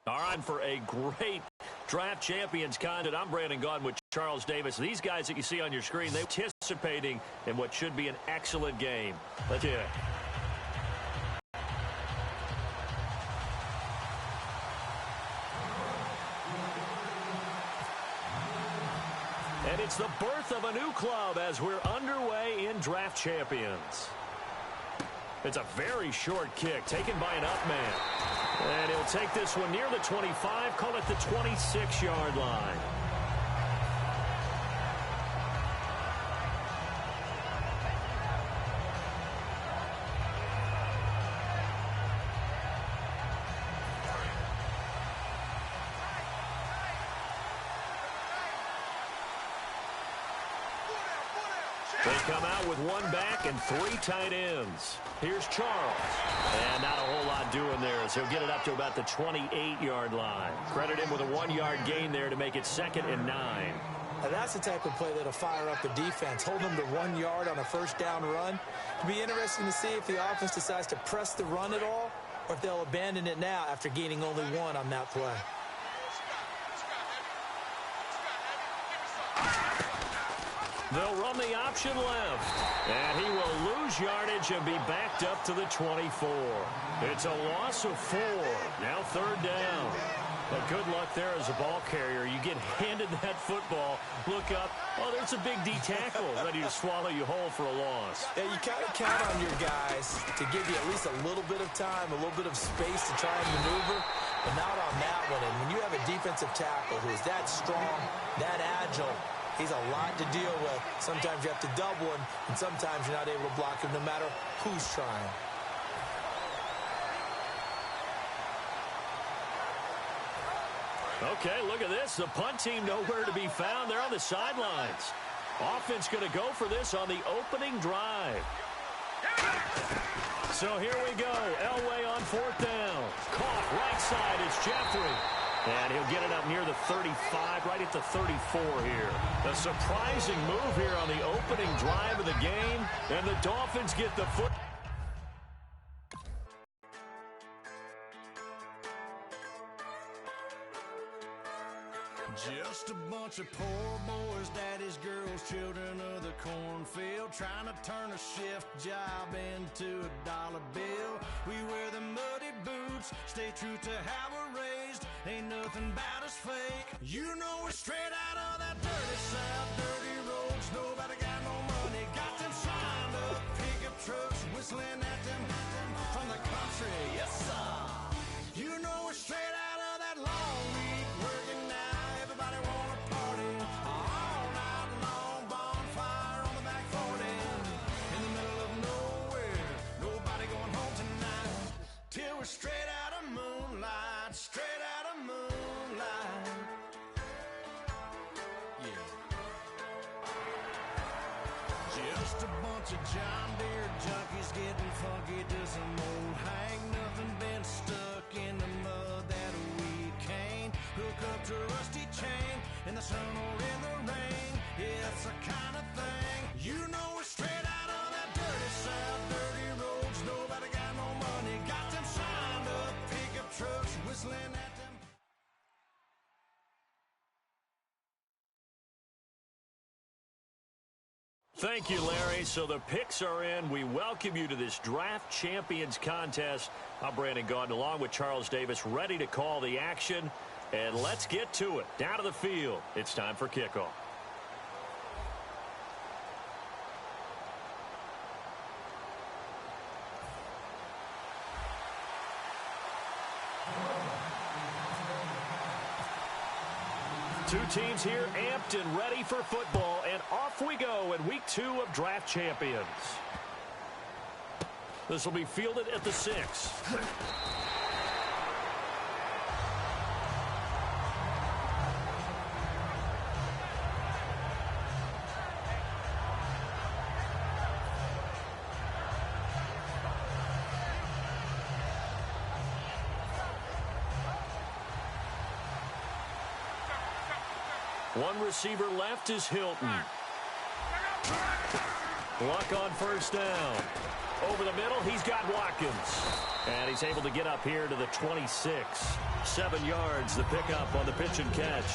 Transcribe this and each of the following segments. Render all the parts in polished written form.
All right, for a great draft champions content, I'm Brandon Gaudin with Charles Davis. These guys that you see on your screen, they're participating in what should be an excellent game. Let's hear it. And it's the birth of a new club as we're underway in draft champions. It's a very short kick taken by an up man. And he'll take this one near the 25, call it the 26-yard line. They come out with one back and three tight ends. Here's Charles. And not a whole lot doing there as he'll get it up to about the 28-yard line. Credit him with a 1-yard gain there to make it 2nd and 9. Now that's the type of play that'll fire up the defense. Hold them to 1 yard on a first down run. It'll be interesting to see if the offense decides to press the run at all or if they'll abandon it now after gaining only 1 on that play. They'll run the option left. And he will lose yardage and be backed up to the 24. It's a loss of 4. Now 3rd down. But good luck there as a ball carrier. You get handed that football, look up, oh, there's a big D tackle ready to swallow you whole for a loss. Yeah, you kind of count on your guys to give you at least a little bit of time, a little bit of space to try and maneuver, but not on that one. And when you have a defensive tackle who is that strong, that agile, he's a lot to deal with. Sometimes you have to double him, and sometimes you're not able to block him no matter who's trying. Okay, look at this. The punt team nowhere to be found. They're on the sidelines. Offense going to go for this on the opening drive. So here we go. Elway on 4th down. Caught right side. It's Jeffrey. And he'll get it up near the 35, right at the 34 here. A surprising move here on the opening drive of the game. And the Dolphins get the foot. Just a bunch of poor boys, daddies, girls, children of the cornfield, trying to turn a shift job into a dollar bill. We wear the muddy boots, stay true to how we're raised. Ain't nothing about us fake. You know we're straight out of that dirty south, dirty roads. Nobody got no money, got them signed up. Pickup trucks whistling at them from the country. Yes, sir. You know we're straight out of that long week working now. Everybody wanna party all night long, bonfire on the back 40 in the middle of nowhere. Nobody going home tonight till we're straight out of moonlight, straight out of moonlight. Yeah. Just a bunch of John Deere junkies getting funky to some old hang. Nothing been stuck in the mud that we can't hook up to a rusty chain in the sun or in the rain. Yeah, it's the kind of thing. You know we're straight out of that dirty south, dirty roads. Nobody got no money, got them signed up. Pickup trucks whistling at them. Thank you, Larry. So the picks are in. We welcome you to this Draft Champions contest. I'm Brandon Gaudin along with Charles Davis, ready to call the action. And let's get to it. Down to the field. It's time for kickoff. Two teams here amped and ready for football, and off we go in week 2 of Draft Champions. This will be fielded at the 6. One receiver left is Hilton. Luck on 1st down. Over the middle, he's got Watkins. And he's able to get up here to the 26. 7 yards, the pickup on the pitch and catch.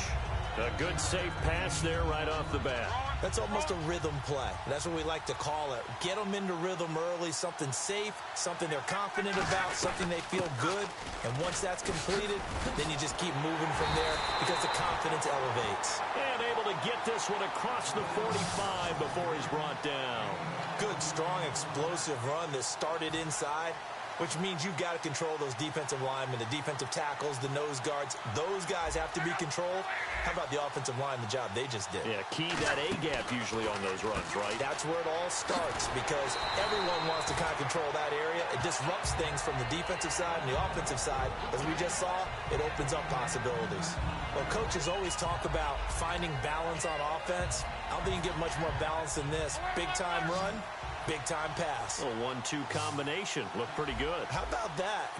A good, safe pass there right off the bat. That's almost a rhythm play. That's what we like to call it. Get them into rhythm early, something safe, something they're confident about, something they feel good. And once that's completed, then you just keep moving from there because the confidence elevates. And able to get this one across the 45 before he's brought down. Good, strong, explosive run that started inside, which means you've got to control those defensive linemen, the defensive tackles, the nose guards. Those guys have to be controlled. How about the offensive line, the job they just did? Yeah, key that A-gap usually on those runs, right? That's where it all starts because everyone wants to kind of control that area. It disrupts things from the defensive side and the offensive side. As we just saw, it opens up possibilities. Well, coaches always talk about finding balance on offense. I don't think you get much more balance than this. Big-time run, big-time pass. A 1-2 combination. Looked pretty good. How about that?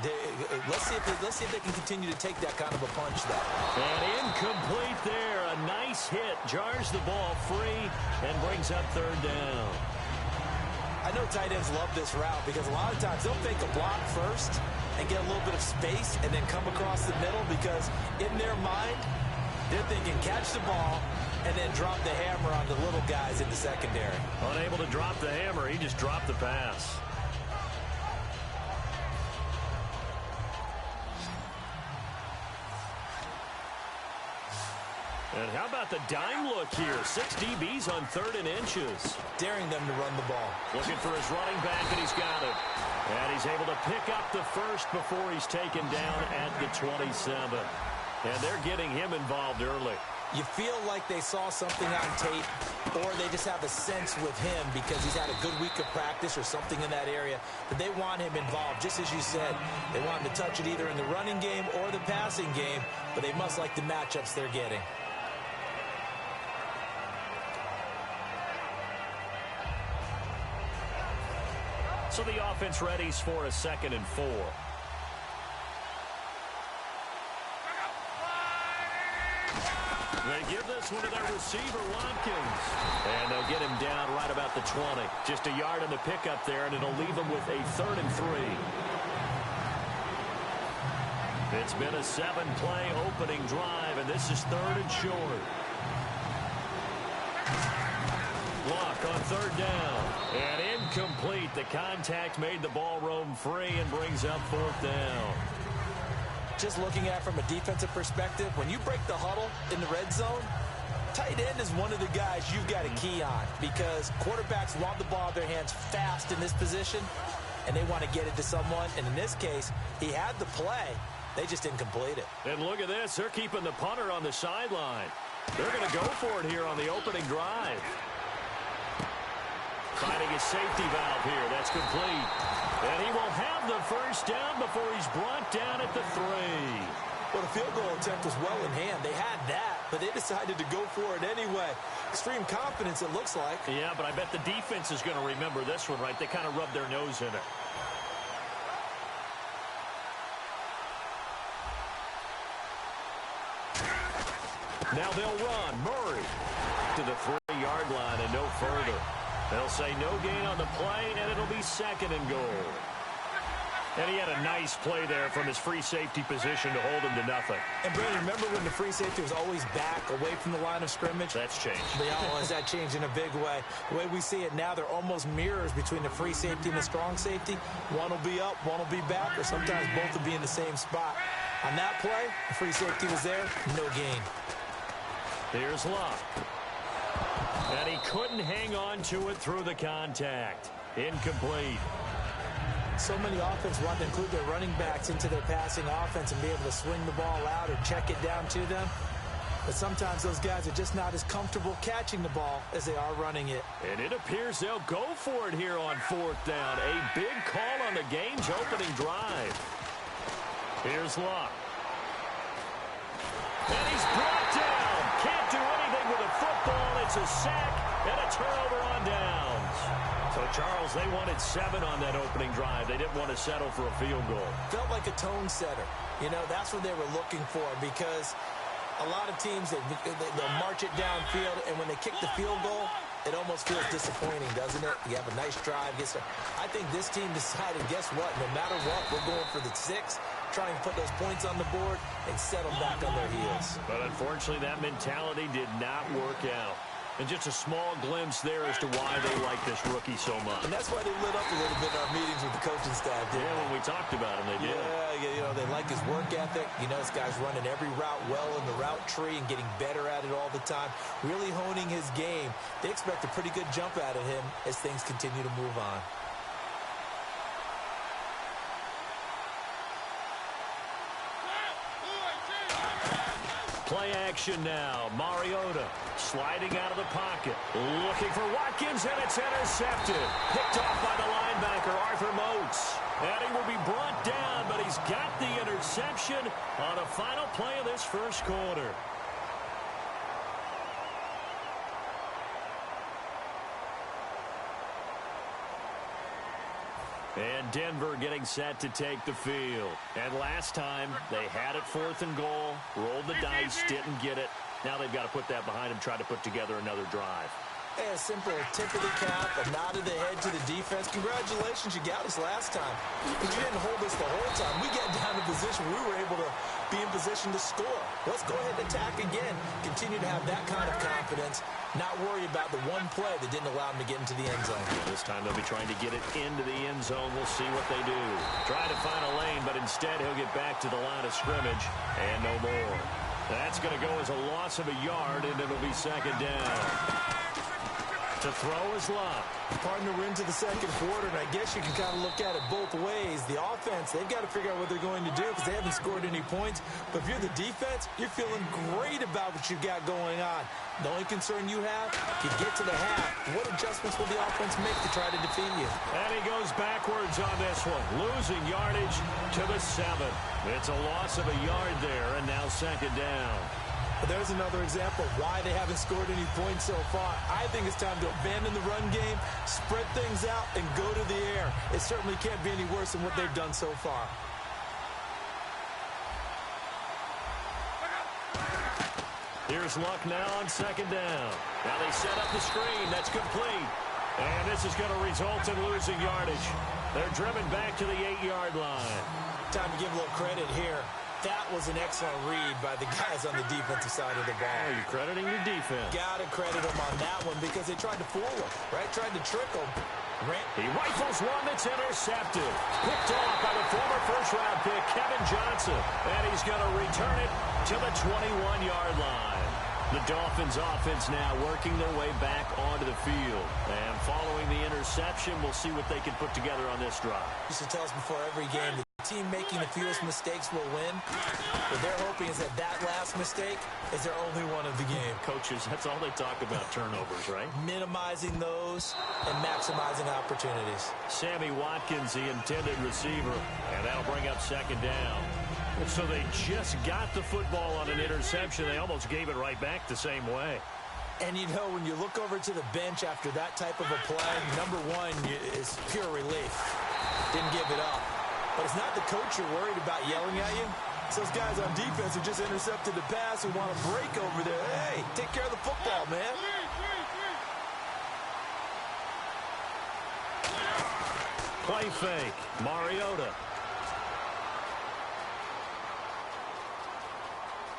Let's see if they can continue to take that kind of a punch there. And incomplete there. A nice hit. Jars the ball free and brings up third down. I know tight ends love this route because a lot of times they'll fake a block first and get a little bit of space and then come across the middle because in their mind, they're thinking catch the ball and then drop the hammer on the little guys in the secondary. Unable to drop the hammer, he just dropped the pass. And how about the dime look here? 6 DBs on 3rd and inches. Daring them to run the ball. Looking for his running back, and he's got it. And he's able to pick up the first before he's taken down at the 27. And they're getting him involved early. You feel like they saw something on tape, or they just have a sense with him because he's had a good week of practice or something in that area, but they want him involved. Just as you said, they want him to touch it either in the running game or the passing game, but they must like the matchups they're getting. So the offense readies for a 2nd and 4. They give this one to their receiver, Watkins. And they'll get him down right about the 20. Just a yard in the pickup there, and it'll leave him with a 3rd and 3. It's been a 7-play opening drive, and this is 3rd and short. Block on 3rd down. And incomplete. The contact made the ball roam free and brings up 4th down. Just looking at it from a defensive perspective, when you break the huddle in the red zone, tight end is one of the guys you've got to key on because quarterbacks want the ball in their hands fast in this position, and they want to get it to someone. And in this case, he had the play. They just didn't complete it. And look at this. They're keeping the punter on the sideline. They're going to go for it here on the opening drive. Finding his safety valve here. That's complete. And he will have the first down before he's brought down at the 3. Well, the field goal attempt was well in hand. They had that, but they decided to go for it anyway. Extreme confidence, it looks like. Yeah, but I bet the defense is going to remember this one, right? They kind of rubbed their nose in it. Now they'll run. Murray to the 3-yard line and no further. They'll say no gain on the play, and it'll be 2nd and goal. And he had a nice play there from his free safety position to hold him to nothing. And, Brandon, remember when the free safety was always back away from the line of scrimmage? That's changed. Has that changed in a big way? The way we see it now, they're almost mirrors between the free safety and the strong safety. One will be up, one will be back, or sometimes both will be in the same spot. On that play, the free safety was there, no gain. Here's Luck. And he couldn't hang on to it through the contact. Incomplete. So many offenses want to include their running backs into their passing offense and be able to swing the ball out or check it down to them. But sometimes those guys are just not as comfortable catching the ball as they are running it. And it appears they'll go for it here on 4th down. A big call on the game's opening drive. Here's Luck. And he's brought down. Can't do anything with a football. It's a sack and a turnover on downs. So, Charles, they wanted 7 on that opening drive. They didn't want to settle for a field goal. Felt like a tone setter. You know, that's what they were looking for because a lot of teams, they'll march it downfield, and when they kick the field goal, It almost feels disappointing, doesn't it? You have a nice drive. I think this team decided, guess what? No matter what, we're going for the 6, try and put those points on the board and set them back on their heels. But unfortunately, that mentality did not work out. And just a small glimpse there as to why they like this rookie so much. And that's why they lit up a little bit in our meetings with the coaching staff, didn't they? When we talked about him, they did. Yeah, you know, they like his work ethic. You know, this guy's running every route well in the route tree and getting better at it all the time, really honing his game. They expect a pretty good jump out of him as things continue to move on. Play action now. Mariota sliding out of the pocket. Looking for Watkins, and it's intercepted. Picked off by the linebacker, Arthur Moats. And he will be brought down, but he's got the interception on a final play of this first quarter. And Denver getting set to take the field. And last time, they had it 4th and goal, rolled the dice, didn't get it. Now they've got to put that behind them, try to put together another drive. Hey, a simple tip of the cap, a nod of the head to the defense. Congratulations, you got us last time. But you didn't hold us the whole time. We got down in position. We were able to be in position to score. Let's go ahead and attack again. Continue to have that kind of confidence. Not worry about the one play that didn't allow them to get into the end zone. This time they'll be trying to get it into the end zone. We'll see what they do. Try to find a lane, but instead he'll get back to the line of scrimmage and no more. That's going to go as a loss of a yard, and it'll be 2nd down. To throw is Locke. Partner, we're into the second quarter, and I guess you can kind of look at it both ways. The offense, they've got to figure out what they're going to do because they haven't scored any points. But if you're the defense, you're feeling great about what you've got going on. The only concern you have, if you get to the half, what adjustments will the offense make to try to defeat you? And he goes backwards on this one, losing yardage to the 7. It's a loss of a yard there, and now 2nd down. But there's another example of why they haven't scored any points so far. I think it's time to abandon the run game, spread things out, and go to the air. It certainly can't be any worse than what they've done so far. Here's Luck now on 2nd down. Now they set up the screen. That's complete. And this is going to result in losing yardage. They're driven back to the 8-yard line. Time to give a little credit here. That was an excellent read by the guys on the defensive side of the ball. Oh, you're crediting your defense. Got to credit them on that one because they tried to fool him, right? Tried to trick him. He rifles one that's intercepted. Picked off by the former first-round pick, Kevin Johnson. And he's going to return it to the 21-yard line. The Dolphins offense now working their way back onto the field. And following the interception, we'll see what they can put together on this drive. Used to tell us before every game, the team making the fewest mistakes will win. What they're hoping is that last mistake is their only one of the game. Coaches, that's all they talk about, turnovers, right? Minimizing those and maximizing opportunities. Sammy Watkins, the intended receiver, and that'll bring up 2nd down. So they just got the football on an interception. They almost gave it right back the same way. And, you know, when you look over to the bench after that type of a play, number one is pure relief. Didn't give it up. But it's not the coach you're worried about yelling at you. It's those guys on defense who just intercepted the pass who want to break over there. Hey, take care of the football, man. Play fake. Mariota.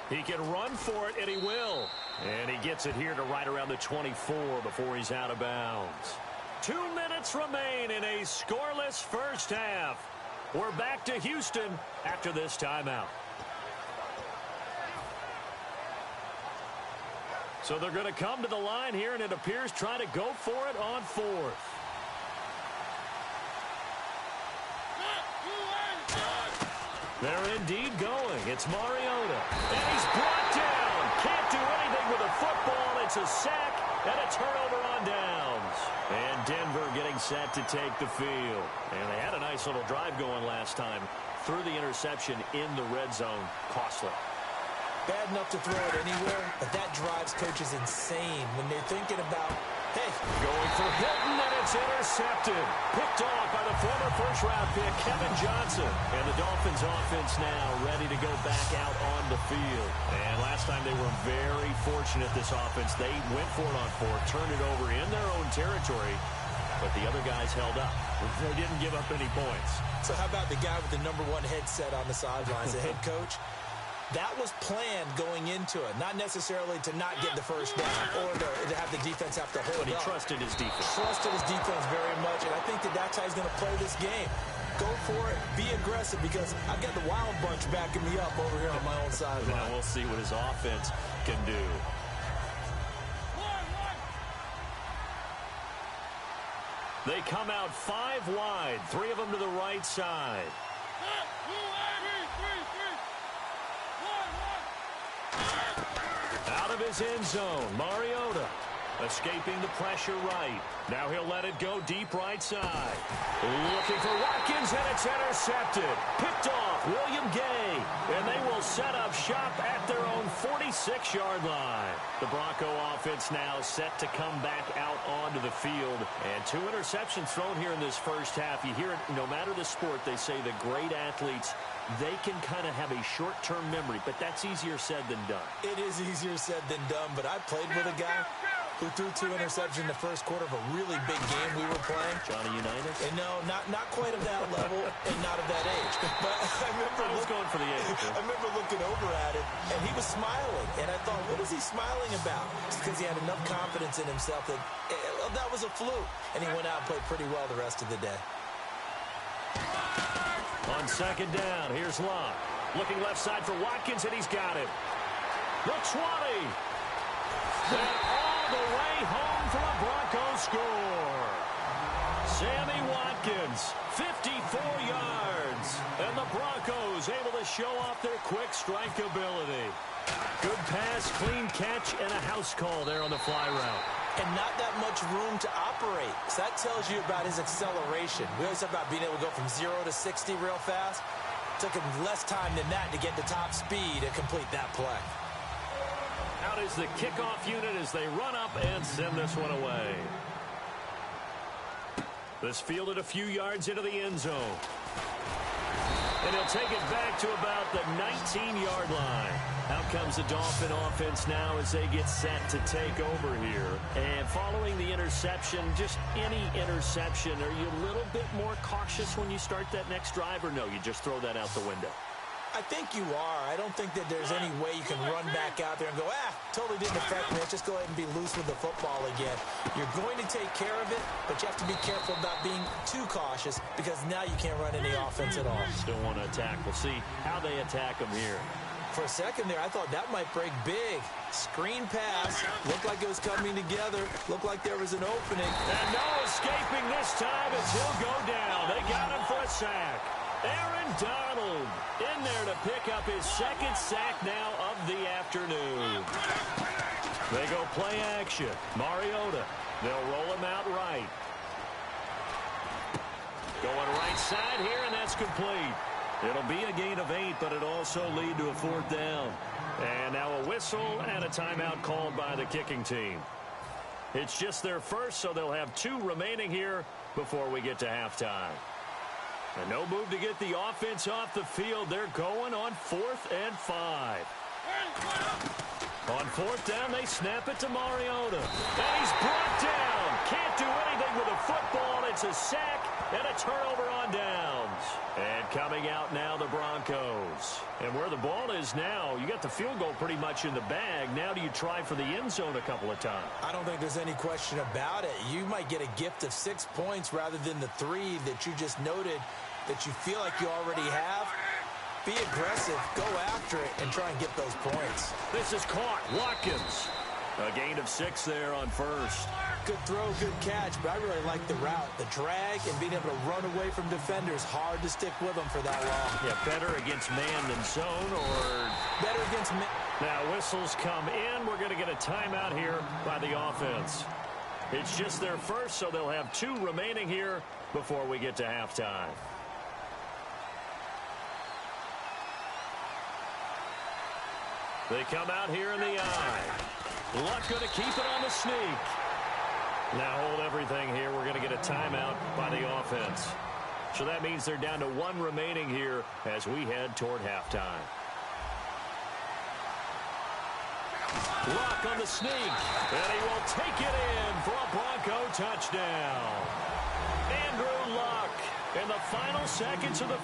He can run for it, and he will. And he gets it here to right around the 24 before he's out of bounds. 2 minutes remain in a scoreless first half. We're back to Houston after this timeout. So they're going to come to the line here, and it appears trying to go for it on 4th. They're indeed going. It's Mariota. And he's brought down. Can't do anything with a football. It's a sack and a turnover on downs. And Denver getting set to take the field. And they had a nice little drive going last time. Threw the interception in the red zone. Costly. Bad enough to throw it anywhere, but that drives coaches insane when they're thinking about, Hey. Going for Hilton, and it's intercepted. Picked off by the former first-round pick, Kevin Johnson. And the Dolphins offense now ready to go back out on the field. And last time they were very fortunate, this offense. They went for it on fourth, turned it over in their own territory, but the other guys held up. They didn't give up any points. So how about the guy with the #1 headset on the sidelines, the head coach? That was planned going into it, not necessarily to not get the first down or to have the defense have to hold But he up. trusted his defense. Trusted his defense very much, and I think that's how he's going to play this game. Go for it, be aggressive, because I've got the wild bunch backing me up over here on my own sideline. Now we'll see what his offense can do. They come out 5 wide, 3 of them to the right side. Out of his end zone, Mariota escaping the pressure right. Now he'll let it go deep right side. Looking for Watkins, and it's intercepted. Picked off William Gay, and they will set up shop at their own 46-yard line. The Bronco offense now set to come back out onto the field. And 2 interceptions thrown here in this first half. You hear it, no matter the sport, they say the great athletes, they can kind of have a short-term memory, but that's easier said than done. It is easier said than done, but I played with a guy who threw 2 interceptions in the first quarter of a really big game we were playing. Johnny Unitas? And no, not quite of that level and not of that age. But I was going for the age. I remember looking over at it, and he was smiling. And I thought, what is he smiling about? It's because he had enough confidence in himself that that was a fluke. And he went out and played pretty well the rest of the day. On second down, here's Locke. Looking left side for Watkins, and he's got it. The 20. And all the way home for a Broncos score. Sammy Watkins, 54 yards. And the Broncos able to show off their quick strike ability. Good pass, clean catch, and a house call there on the fly route. And not that much room to operate. So that tells you about his acceleration. We always talk about being able to go from 0 to 60 real fast. It took him less time than that to get the top speed to complete that play. Out is the kickoff unit as they run up and send this one away. This fielded a few yards into the end zone. And he'll take it back to about the 19-yard line. Out comes the Dolphin offense now as they get set to take over here. And following the interception, just any interception, are you a little bit more cautious when you start that next drive, or no, you just throw that out the window? I think you are. I don't think that there's any way you can run back out there and go, totally didn't affect me. Let's just go ahead and be loose with the football again. You're going to take care of it, but you have to be careful about being too cautious because now you can't run any offense at all. Still want to attack. We'll see how they attack them here. For a second there, I thought that might break big. Screen pass. Looked like it was coming together. Looked like there was an opening. And no escaping this time as he'll go down. They got him for a sack. Aaron Donald in there to pick up his second sack now of the afternoon. They go play action. Mariota. They'll roll him out right. Going right side here, and that's complete. It'll be a gain of 8, but it'll also lead to a 4th down. And now a whistle and a timeout called by the kicking team. It's just their first, so they'll have 2 remaining here before we get to halftime. And no move to get the offense off the field. They're going on 4th and 5. On 4th down, they snap it to Mariota. And he's brought down. Can't do anything with a football. It's a sack and a turnover on downs. And coming out now, the Broncos. And where the ball is now, you got the field goal pretty much in the bag. Now do you try for the end zone a couple of times? I don't think there's any question about it. You might get a gift of 6 points rather than the 3 that you just noted that you feel like you already have. Be aggressive, go after it, and try and get those points. This is caught. Watkins. A gain of 6 there on first. Good throw, good catch, but I really like the route. The drag and being able to run away from defenders. Hard to stick with them for that long. Yeah, better against man than zone, or better against man. Now whistles come in. We're going to get a timeout here by the offense. It's just their first, so they'll have 2 remaining here before we get to halftime. They come out here in the eye. Luck going to keep it on the sneak. Now hold everything here. We're going to get a timeout by the offense. So that means they're down to 1 remaining here as we head toward halftime. Luck on the sneak, and he will take it in for a Bronco touchdown. Andrew Luck in the final seconds of the